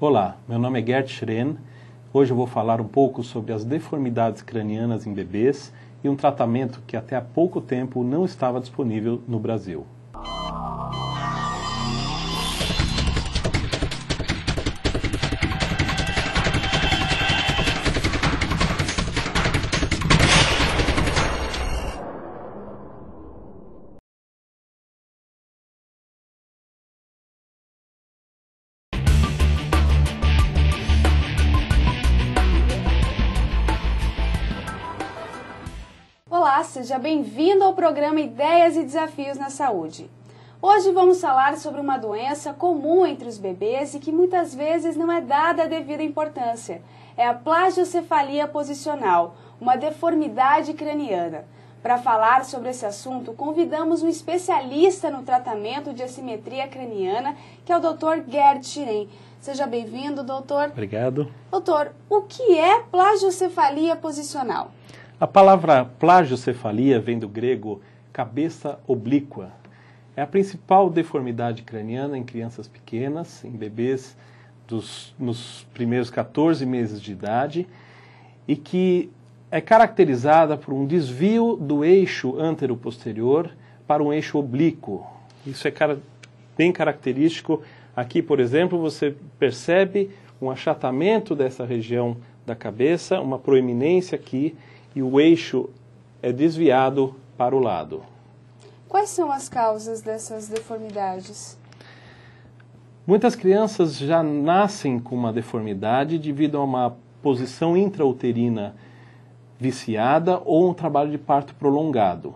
Olá, meu nome é Gert Schren. Hoje eu vou falar um pouco sobre as deformidades cranianas em bebês e um tratamento que até há pouco tempo não estava disponível no Brasil. Olá, seja bem-vindo ao programa Ideias e Desafios na Saúde. Hoje vamos falar sobre uma doença comum entre os bebês e que muitas vezes não é dada a devida importância. É a plagiocefalia posicional, uma deformidade craniana. Para falar sobre esse assunto, convidamos um especialista no tratamento de assimetria craniana, que é o Dr. Gert Schren. Seja bem-vindo, doutor. Obrigado. Doutor, o que é plagiocefalia posicional? A palavra plagiocefalia vem do grego cabeça oblíqua. É a principal deformidade craniana em crianças pequenas, em bebês nos primeiros 14 meses de idade, e que é caracterizada por um desvio do eixo antero-posterior para um eixo oblíquo. Isso é bem característico. Aqui, por exemplo, você percebe um achatamento dessa região da cabeça, uma proeminência aqui, e o eixo é desviado para o lado. Quais são as causas dessas deformidades? Muitas crianças já nascem com uma deformidade devido a uma posição intrauterina viciada ou um trabalho de parto prolongado.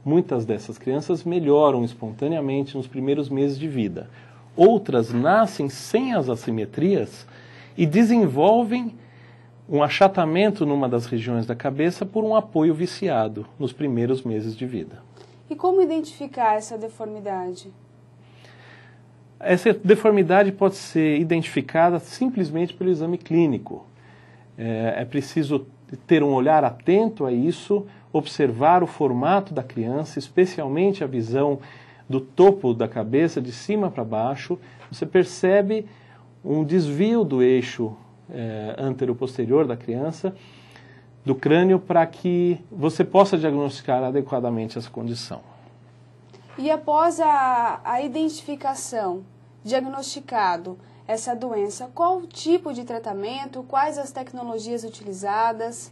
Muitas dessas crianças melhoram espontaneamente nos primeiros meses de vida. Outras nascem sem as assimetrias e desenvolvem um achatamento numa das regiões da cabeça por um apoio viciado nos primeiros meses de vida. E como identificar essa deformidade? Essa deformidade pode ser identificada simplesmente pelo exame clínico. É preciso ter um olhar atento a isso, observar o formato da criança, especialmente a visão do topo da cabeça, de cima para baixo. Você percebe um desvio do eixo antero-posterior da criança, do crânio, para que você possa diagnosticar adequadamente essa condição. E após a identificação, diagnosticado essa doença, qual o tipo de tratamento, quais as tecnologias utilizadas?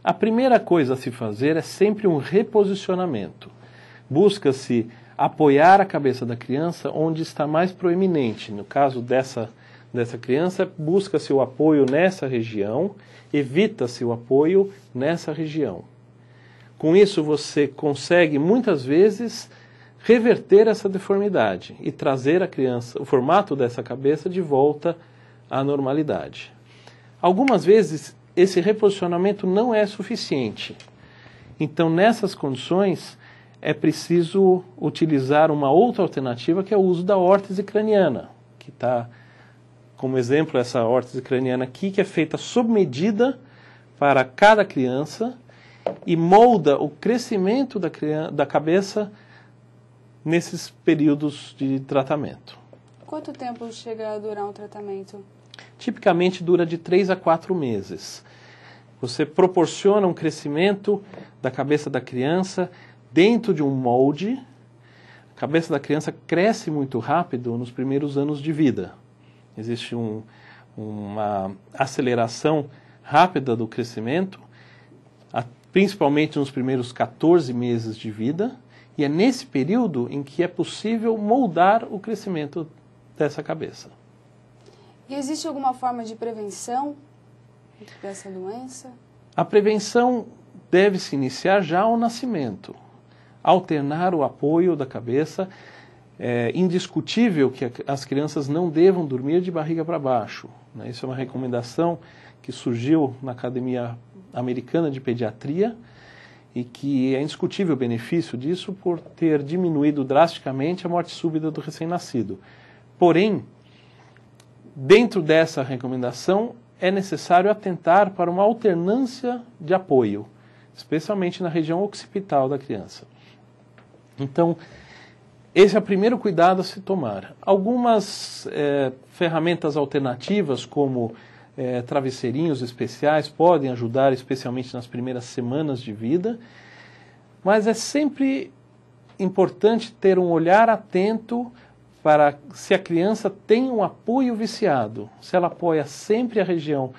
A primeira coisa a se fazer é sempre um reposicionamento. Busca-se apoiar a cabeça da criança onde está mais proeminente. No caso dessa criança, busca-se o apoio nessa região, evita-se o apoio nessa região. Com isso, você consegue, muitas vezes, reverter essa deformidade e trazer a criança, o formato dessa cabeça, de volta à normalidade. Algumas vezes, esse reposicionamento não é suficiente. Então, nessas condições, é preciso utilizar uma outra alternativa, que é o uso da órtese craniana, que está como exemplo essa órtese craniana aqui, que é feita sob medida para cada criança e molda o crescimento da cabeça nesses períodos de tratamento. Quanto tempo chega a durar um tratamento? Tipicamente dura de 3 a 4 meses. Você proporciona um crescimento da cabeça da criança dentro de um molde. A cabeça da criança cresce muito rápido nos primeiros anos de vida. Existe uma aceleração rápida do crescimento, principalmente nos primeiros 14 meses de vida, e é nesse período em que é possível moldar o crescimento dessa cabeça. E existe alguma forma de prevenção dessa doença? A prevenção deve se iniciar já ao nascimento. Alternar o apoio da cabeça. É indiscutível que as crianças não devam dormir de barriga para baixo. Isso é uma recomendação que surgiu na Academia Americana de Pediatria e que é indiscutível o benefício disso por ter diminuído drasticamente a morte súbita do recém-nascido. Porém, dentro dessa recomendação, é necessário atentar para uma alternância de apoio, especialmente na região occipital da criança. Então, esse é o primeiro cuidado a se tomar. Algumas ferramentas alternativas, como travesseirinhos especiais, podem ajudar, especialmente nas primeiras semanas de vida, mas é sempre importante ter um olhar atento para se a criança tem um apoio viciado. Se ela apoia sempre a região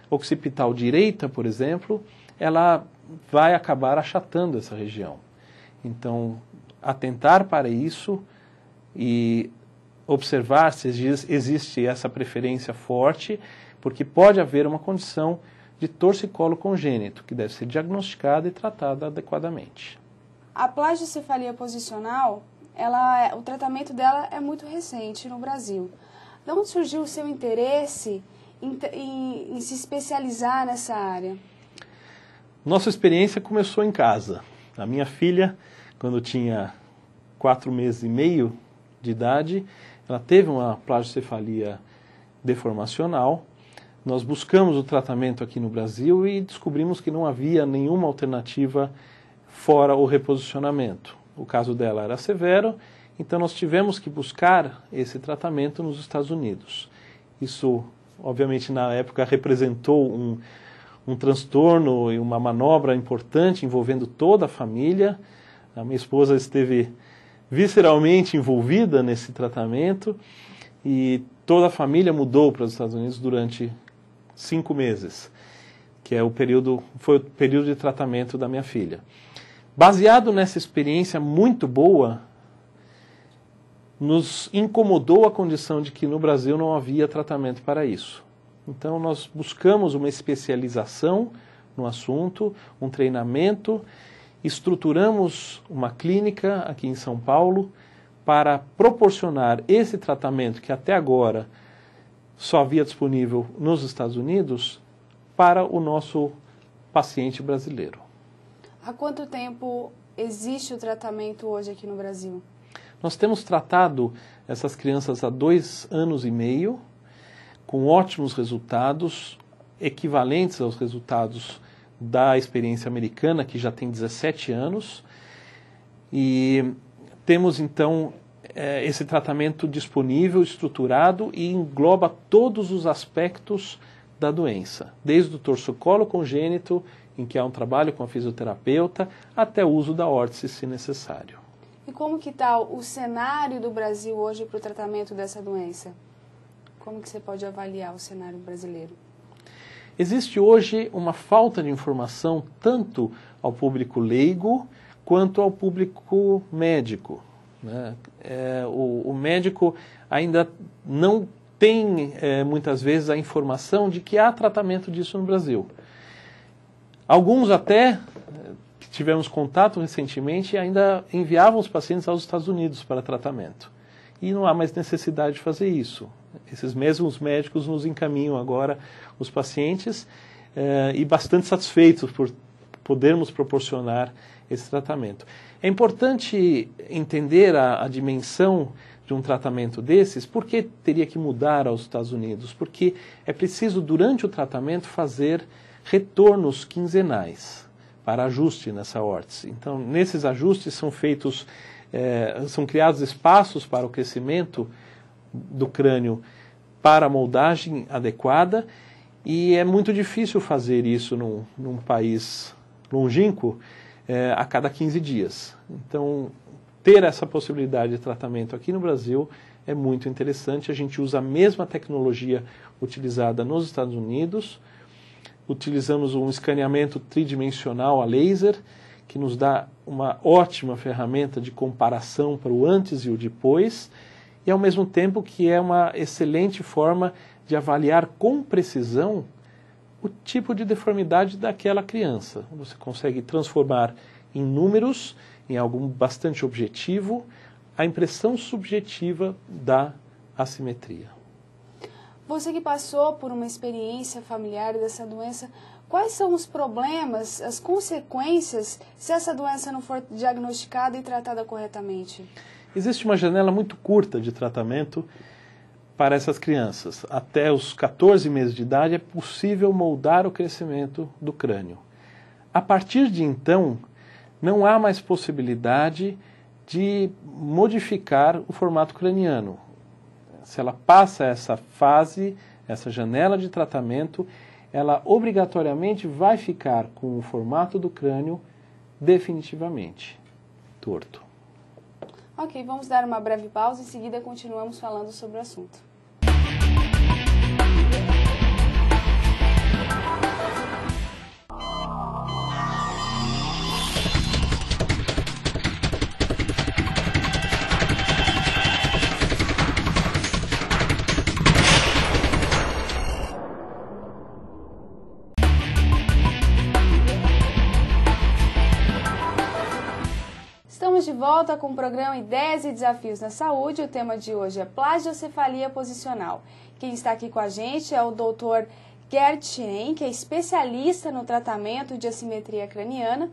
occipital direita, por exemplo, ela vai acabar achatando essa região. Então, atentar para isso e observar se existe essa preferência forte, porque pode haver uma condição de torcicolo congênito, que deve ser diagnosticada e tratada adequadamente. A plagiocefaleia posicional, o tratamento dela é muito recente no Brasil. De onde surgiu o seu interesse em se especializar nessa área? Nossa experiência começou em casa. A minha filha, quando tinha 4 meses e meio de idade, ela teve uma plagiocefalia deformacional. Nós buscamos o tratamento aqui no Brasil e descobrimos que não havia nenhuma alternativa fora o reposicionamento. O caso dela era severo, então nós tivemos que buscar esse tratamento nos Estados Unidos. Isso, obviamente, na época representou um transtorno e uma manobra importante envolvendo toda a família. A minha esposa esteve visceralmente envolvida nesse tratamento e toda a família mudou para os Estados Unidos durante 5 meses, que foi o período de tratamento da minha filha. Baseado nessa experiência muito boa, nos incomodou a condição de que no Brasil não havia tratamento para isso. Então nós buscamos uma especialização no assunto, um treinamento, estruturamos uma clínica aqui em São Paulo para proporcionar esse tratamento que até agora só havia disponível nos Estados Unidos para o nosso paciente brasileiro. Há quanto tempo existe o tratamento hoje aqui no Brasil? Nós temos tratado essas crianças há 2 anos e meio, com ótimos resultados, equivalentes aos resultados da experiência americana, que já tem 17 anos. E temos, então, esse tratamento disponível, estruturado e engloba todos os aspectos da doença, desde o torcicolo congênito, em que há um trabalho com a fisioterapeuta, até o uso da órtese, se necessário. E como que está o cenário do Brasil hoje para o tratamento dessa doença? Como que você pode avaliar o cenário brasileiro? Existe hoje uma falta de informação tanto ao público leigo quanto ao público médico, né? O médico ainda não tem, muitas vezes, a informação de que há tratamento disso no Brasil. Alguns até, que tivemos contato recentemente, ainda enviavam os pacientes aos Estados Unidos para tratamento. E não há mais necessidade de fazer isso. Esses mesmos médicos nos encaminham agora os pacientes e bastante satisfeitos por podermos proporcionar esse tratamento. É importante entender a dimensão de um tratamento desses. Por que teria que mudar aos Estados Unidos? Porque é preciso, durante o tratamento, fazer retornos quinzenais para ajuste nessa órtese. Então, nesses ajustes são criados espaços para o crescimento do crânio para a moldagem adequada, e é muito difícil fazer isso num país longínquo a cada 15 dias. Então, ter essa possibilidade de tratamento aqui no Brasil é muito interessante. A gente usa a mesma tecnologia utilizada nos Estados Unidos. Utilizamos um escaneamento tridimensional a laser, que nos dá uma ótima ferramenta de comparação para o antes e o depois, e ao mesmo tempo que é uma excelente forma de avaliar com precisão o tipo de deformidade daquela criança. Você consegue transformar em números, em algo bastante objetivo, a impressão subjetiva da assimetria. Você que passou por uma experiência familiar dessa doença, quais são os problemas, as consequências, se essa doença não for diagnosticada e tratada corretamente? Existe uma janela muito curta de tratamento para essas crianças. Até os 14 meses de idade é possível moldar o crescimento do crânio. A partir de então, não há mais possibilidade de modificar o formato craniano. Se ela passa essa fase, essa janela de tratamento, ela obrigatoriamente vai ficar com o formato do crânio definitivamente torto. Ok, vamos dar uma breve pausa e em seguida continuamos falando sobre o assunto. Estamos de volta com o programa Ideias e Desafios na Saúde. O tema de hoje é plagiocefalia posicional. Quem está aqui com a gente é o Dr. Gerd Chen, que é especialista no tratamento de assimetria craniana.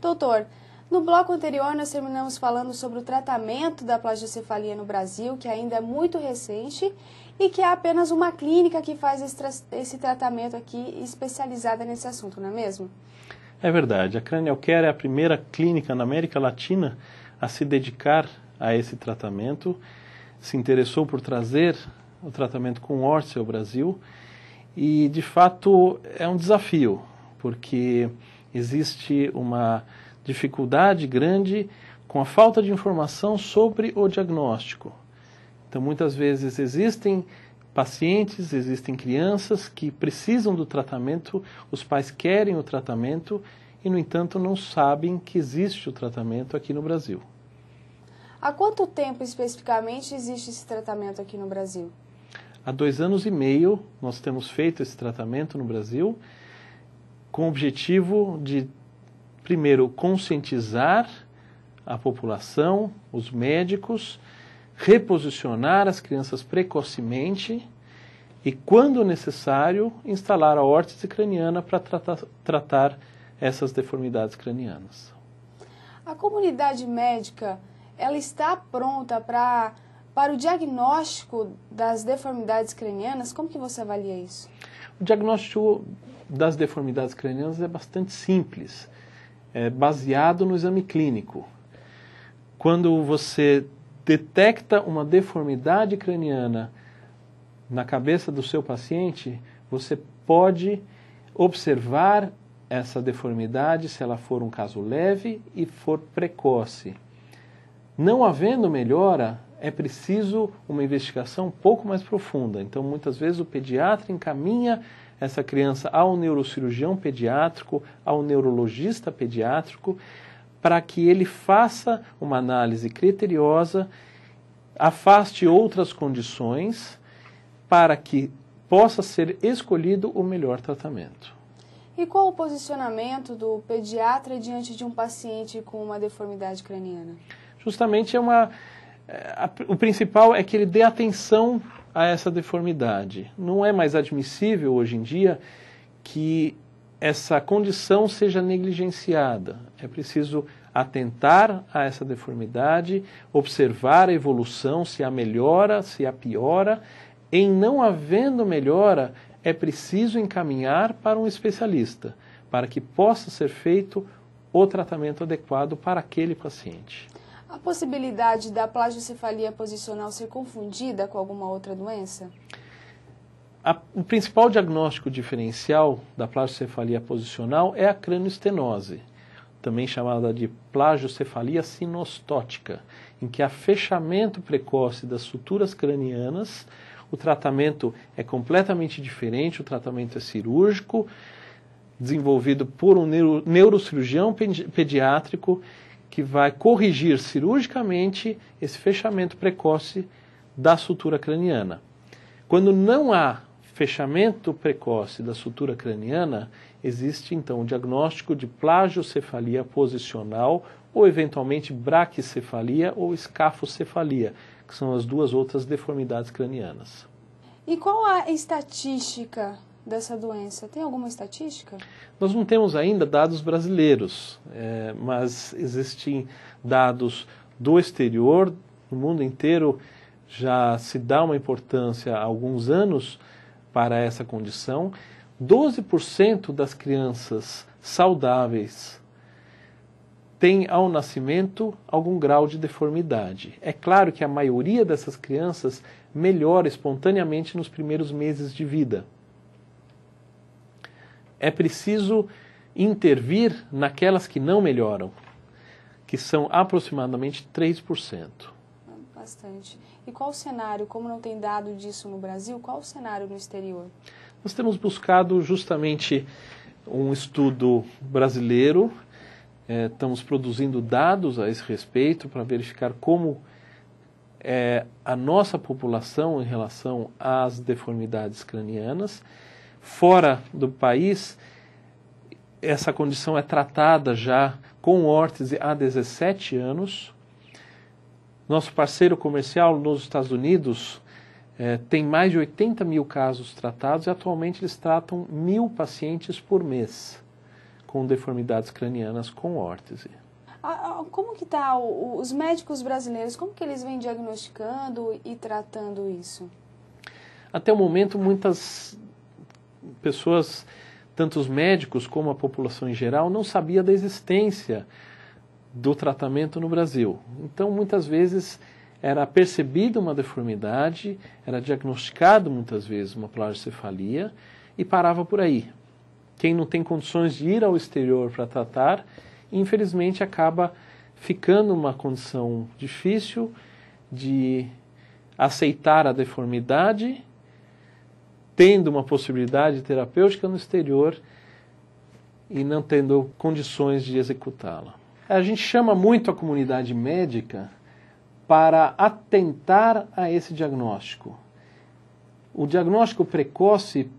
Doutor, no bloco anterior nós terminamos falando sobre o tratamento da plagiocefalia no Brasil, que ainda é muito recente e que é apenas uma clínica que faz esse tratamento aqui especializada nesse assunto, não é mesmo? É verdade, a Cranial Care é a primeira clínica na América Latina a se dedicar a esse tratamento, se interessou por trazer o tratamento com órtese ao Brasil e, de fato, é um desafio, porque existe uma dificuldade grande com a falta de informação sobre o diagnóstico. Então, muitas vezes existem pacientes, existem crianças que precisam do tratamento, os pais querem o tratamento e, no entanto, não sabem que existe o tratamento aqui no Brasil. Há quanto tempo especificamente existe esse tratamento aqui no Brasil? Há 2 anos e meio nós temos feito esse tratamento no Brasil com o objetivo de, primeiro, conscientizar a população, os médicos, reposicionar as crianças precocemente e, quando necessário, instalar a órtese craniana para tratar essas deformidades cranianas. A comunidade médica, ela está pronta para o diagnóstico das deformidades cranianas? Como que você avalia isso? O diagnóstico das deformidades cranianas é bastante simples, é baseado no exame clínico. Quando você detecta uma deformidade craniana na cabeça do seu paciente, você pode observar essa deformidade se ela for um caso leve e for precoce. Não havendo melhora, é preciso uma investigação um pouco mais profunda. Então, muitas vezes, o pediatra encaminha essa criança ao neurocirurgião pediátrico, ao neurologista pediátrico, para que ele faça uma análise criteriosa, afaste outras condições, para que possa ser escolhido o melhor tratamento. E qual o posicionamento do pediatra diante de um paciente com uma deformidade craniana? Justamente o principal é que ele dê atenção a essa deformidade. Não é mais admissível hoje em dia que essa condição seja negligenciada. É preciso atentar a essa deformidade, observar a evolução, se há melhora, se há piora. Em não havendo melhora, é preciso encaminhar para um especialista, para que possa ser feito o tratamento adequado para aquele paciente. A possibilidade da plagiocefalia posicional ser confundida com alguma outra doença? O principal diagnóstico diferencial da plagiocefalia posicional é a cranioestenose, também chamada de plagiocefalia sinostótica, em que há fechamento precoce das suturas cranianas. O tratamento é completamente diferente, o tratamento é cirúrgico, desenvolvido por um neurocirurgião pediátrico que vai corrigir cirurgicamente esse fechamento precoce da sutura craniana. Quando não há fechamento precoce da sutura craniana, existe então o diagnóstico de plagiocefalia posicional ou eventualmente braquicefalia ou escafocefalia, que são as duas outras deformidades cranianas. E qual a estatística dessa doença? Tem alguma estatística? Nós não temos ainda dados brasileiros, mas existem dados do exterior, no mundo inteiro já se dá uma importância há alguns anos para essa condição. 12% das crianças saudáveis tem ao nascimento algum grau de deformidade. É claro que a maioria dessas crianças melhora espontaneamente nos primeiros meses de vida. É preciso intervir naquelas que não melhoram, que são aproximadamente 3%. Bastante. E qual o cenário, como não tem dado disso no Brasil, qual o cenário no exterior? Nós temos buscado justamente um estudo brasileiro, estamos produzindo dados a esse respeito para verificar como é a nossa população em relação às deformidades cranianas. Fora do país, essa condição é tratada já com órtese há 17 anos. Nosso parceiro comercial nos Estados Unidos tem mais de 80 mil casos tratados e atualmente eles tratam 1.000 pacientes por mês com deformidades cranianas com órtese. Como que está os médicos brasileiros, como que eles vêm diagnosticando e tratando isso? Até o momento, muitas pessoas, tanto os médicos como a população em geral, não sabia da existência do tratamento no Brasil. Então, muitas vezes, era percebida uma deformidade, era diagnosticado muitas vezes uma plagiocefalia e parava por aí. Quem não tem condições de ir ao exterior para tratar, infelizmente acaba ficando uma condição difícil de aceitar a deformidade, tendo uma possibilidade terapêutica no exterior e não tendo condições de executá-la. A gente chama muito a comunidade médica para atentar a esse diagnóstico. O diagnóstico precoce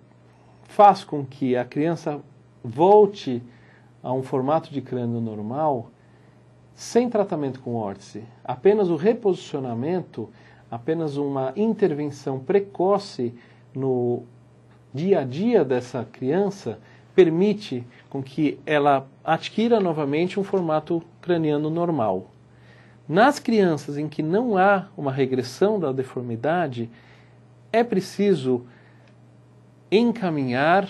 faz com que a criança volte a um formato de crânio normal sem tratamento com órtese. Apenas o reposicionamento, apenas uma intervenção precoce no dia a dia dessa criança permite com que ela adquira novamente um formato craniano normal. Nas crianças em que não há uma regressão da deformidade, é preciso encaminhar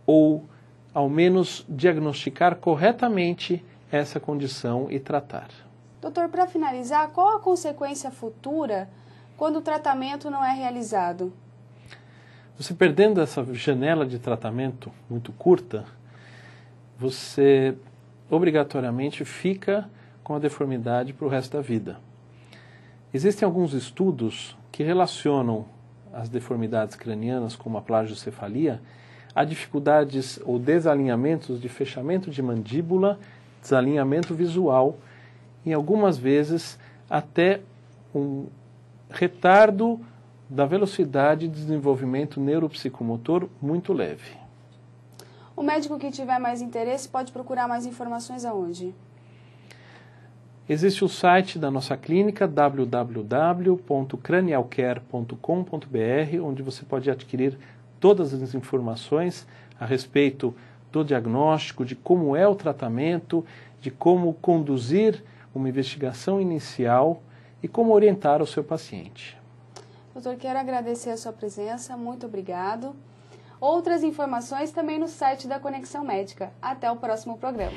ou, ao menos, diagnosticar corretamente essa condição e tratar. Doutor, para finalizar, qual a consequência futura quando o tratamento não é realizado? Você perdendo essa janela de tratamento muito curta, você obrigatoriamente fica com a deformidade para o resto da vida. Existem alguns estudos que relacionam as deformidades cranianas, como a plagiocefalia, a dificuldades ou desalinhamentos de fechamento de mandíbula, desalinhamento visual e algumas vezes até um retardo da velocidade de desenvolvimento neuropsicomotor muito leve. O médico que tiver mais interesse pode procurar mais informações aonde? Existe o site da nossa clínica, www.cranialcare.com.br, onde você pode adquirir todas as informações a respeito do diagnóstico, de como é o tratamento, de como conduzir uma investigação inicial e como orientar o seu paciente. Doutor, quero agradecer a sua presença, muito obrigado. Outras informações também no site da Conexão Médica. Até o próximo programa.